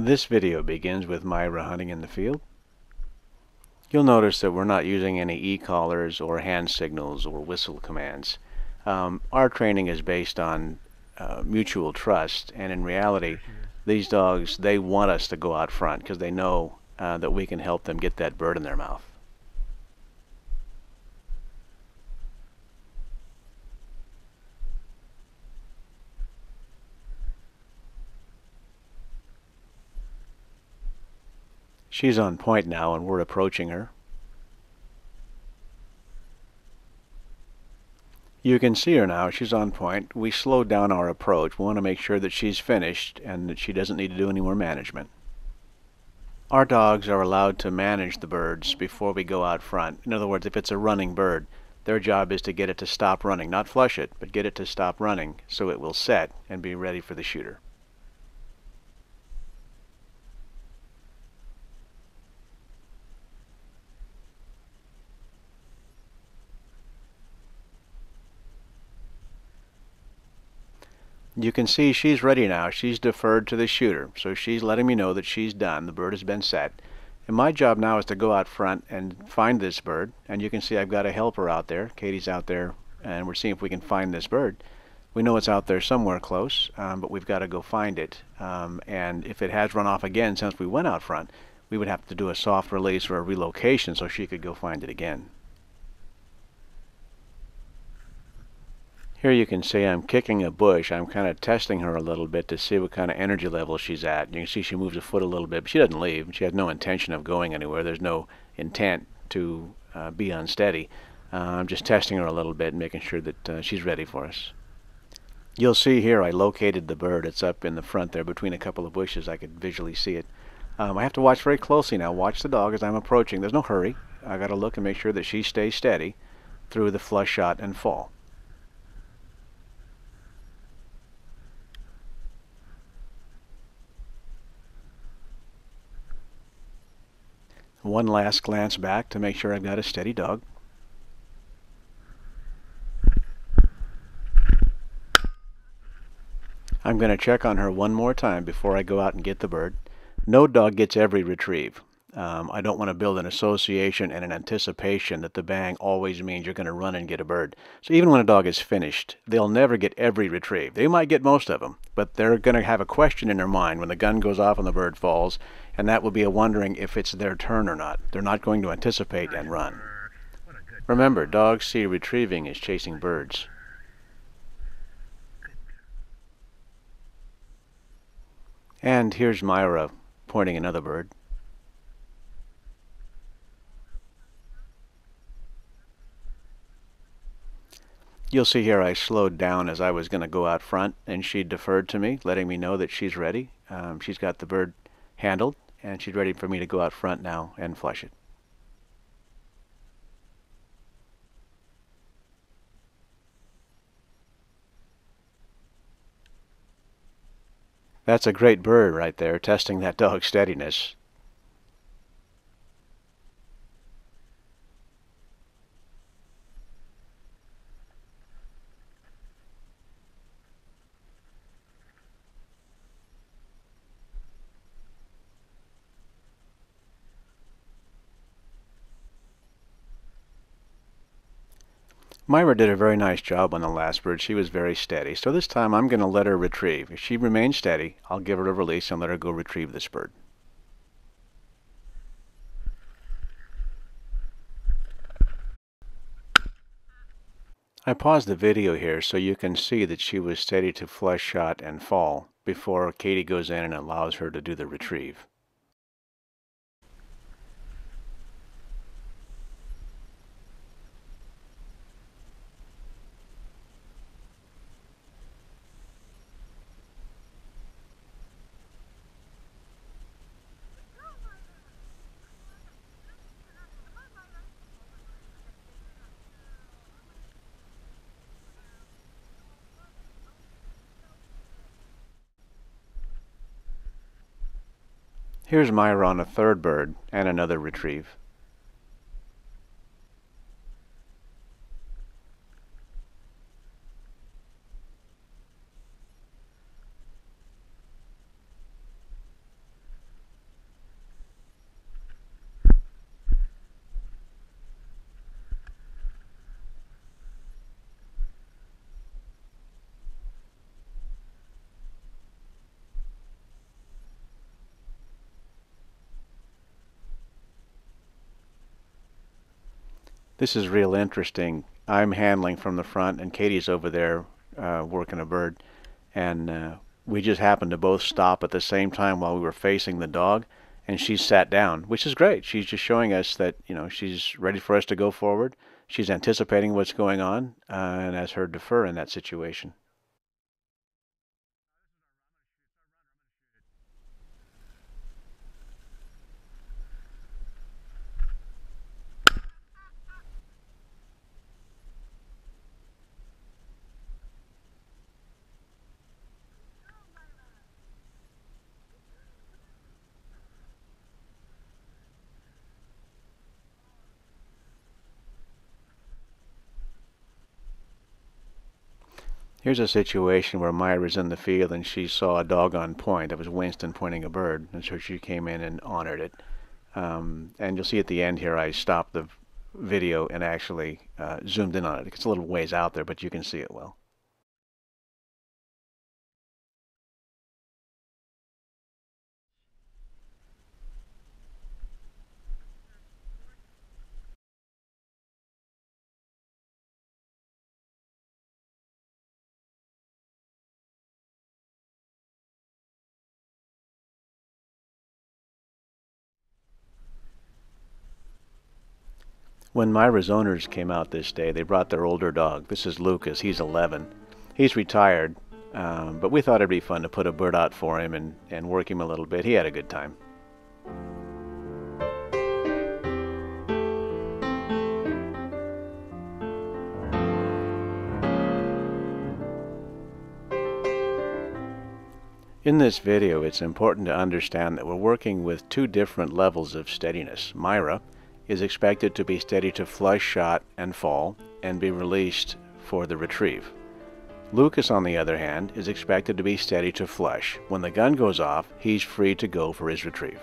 This video begins with Myra hunting in the field. You'll notice that we're not using any e-collars or hand signals or whistle commands. Our training is based on mutual trust, and in reality these dogs, they want us to go out front because they know that we can help them get that bird in their mouth. She's on point now and we're approaching her. You can see her now, she's on point. We slowed down our approach. We want to make sure that she's finished and that she doesn't need to do any more management. Our dogs are allowed to manage the birds before we go out front. In other words, if it's a running bird, their job is to get it to stop running. Not flush it, but get it to stop running so it will set and be ready for the shooter. You can see she's ready now. She's deferred to the shooter, so she's letting me know that she's done. The bird has been set. And my job now is to go out front and find this bird. And you can see I've got a helper out there. Katie's out there, and we're seeing if we can find this bird. We know it's out there somewhere close, but we've got to go find it. And if it has run off again since we went out front, we would have to do a soft release or a relocation so she could go find it again. Here you can see I'm kicking a bush. I'm kind of testing her a little bit to see what kind of energy level she's at. You can see she moves a foot a little bit, but she doesn't leave. She has no intention of going anywhere. There's no intent to be unsteady. I'm just testing her a little bit and making sure that she's ready for us. You'll see here I located the bird. It's up in the front there between a couple of bushes. I could visually see it. I have to watch very closely now. Watch the dog as I'm approaching. There's no hurry. I got to look and make sure that she stays steady through the flush shot and fall. One last glance back to make sure I've got a steady dog. I'm going to check on her one more time before I go out and get the bird. No dog gets every retrieve. I don't want to build an association and an anticipation that the bang always means you're going to run and get a bird. So even when a dog is finished, they'll never get every retrieve. They might get most of them, but they're going to have a question in their mind when the gun goes off and the bird falls, and that will be a wondering if it's their turn or not. They're not going to anticipate and run. Remember, dogs see retrieving as chasing birds. And here's Myra pointing another bird. You'll see here I slowed down as I was going to go out front, and she deferred to me, letting me know that she's ready. She's got the bird handled, and she's ready for me to go out front now and flush it. That's a great bird right there, testing that dog's steadiness. Myra did a very nice job on the last bird. She was very steady. So this time I'm going to let her retrieve. If she remains steady, I'll give her a release and let her go retrieve this bird. I paused the video here so you can see that she was steady to flush shot and fall before Katie goes in and allows her to do the retrieve. Here's Myra on a third bird and another retrieve. This is real interesting. I'm handling from the front, and Katie's over there working a bird, and we just happened to both stop at the same time while we were facing the dog, and she sat down, which is great. She's just showing us that, she's ready for us to go forward. She's anticipating what's going on, and has her defer in that situation. Here's a situation where Myra's in the field and she saw a dog on point. That was Winston pointing a bird, and so she came in and honored it. And you'll see at the end here, I stopped the video and actually zoomed in on it. It's a little ways out there, but you can see it well. When Myra's owners came out this day, they brought their older dog. This is Lucas. He's 11. He's retired, but we thought it'd be fun to put a bird out for him and work him a little bit. He had a good time. In this video, it's important to understand that we're working with two different levels of steadiness. Myra is expected to be steady to flush shot and fall and be released for the retrieve. Lucas, on the other hand, is expected to be steady to flush. When the gun goes off, he's free to go for his retrieve.